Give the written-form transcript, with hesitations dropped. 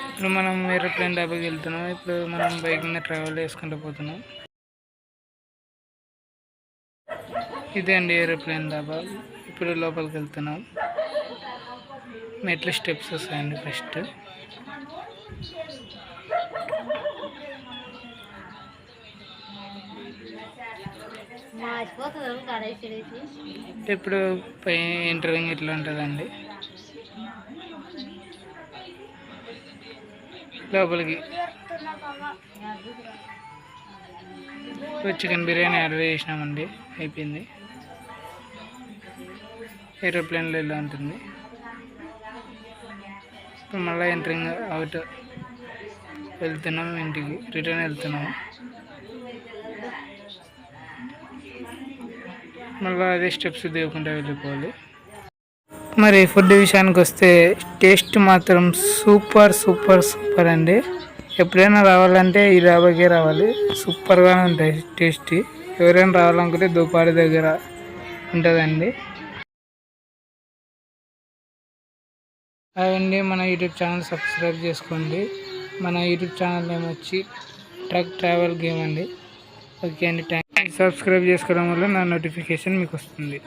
ఇప్పుడు మనం ఏరోప్లేన్ డాబాకి వెళ్తున్నాం. ఇప్పుడు మనం బైక్ మీద ట్రావెల్ చేసుకుంటూ పోతున్నాం. ఇదే అండి ఏరోప్లేన్ డాబా. ఇప్పుడు లోపలికి వెళ్తున్నాం. మెట్ల స్టెప్స్ వస్తాయండి. ఫస్ట్ ఇప్పుడు పై ఎంటరింగ్ ఇట్లా ఉంటుందండి. లోపలికి చికెన్ బిర్యానీ ఆర్డర్ చేసినామండి. అయిపోయింది. ఏరోప్లేన్లో ఇలా ఉంటుంది. ఇప్పుడు మళ్ళీ ఎంటరింగ్ అవుట్ వెళ్తున్నాం. ఇంటికి రిటర్న్ వెళ్తున్నాము. మళ్ళీ అదే స్టెప్స్ దిగుకుంటూ వెళ్ళిపోవాలి. మరి ఫుడ్ విషయానికి వస్తే టేస్ట్ మాత్రం సూపర్ సూపర్ సూపర్ అండి. ఎప్పుడైనా రావాలంటే ఈ డాబాకే రావాలి. సూపర్గానే ఉంటాయి టేస్టీ. ఎవరైనా రావాలనుకుంటే దుపాడి దగ్గర ఉంటుందండి. అవండి మన యూట్యూబ్ ఛానల్ సబ్స్క్రైబ్ చేసుకోండి. మన యూట్యూబ్ ఛానల్ నేమ్ వచ్చి ట్రక్ ట్రావెల్ గేమ్ అండి. ఓకే అండి, థ్యాంక్ యూ. సబ్స్క్రైబ్ చేసుకోవడం వల్ల నా నోటిఫికేషన్ మీకు వస్తుంది.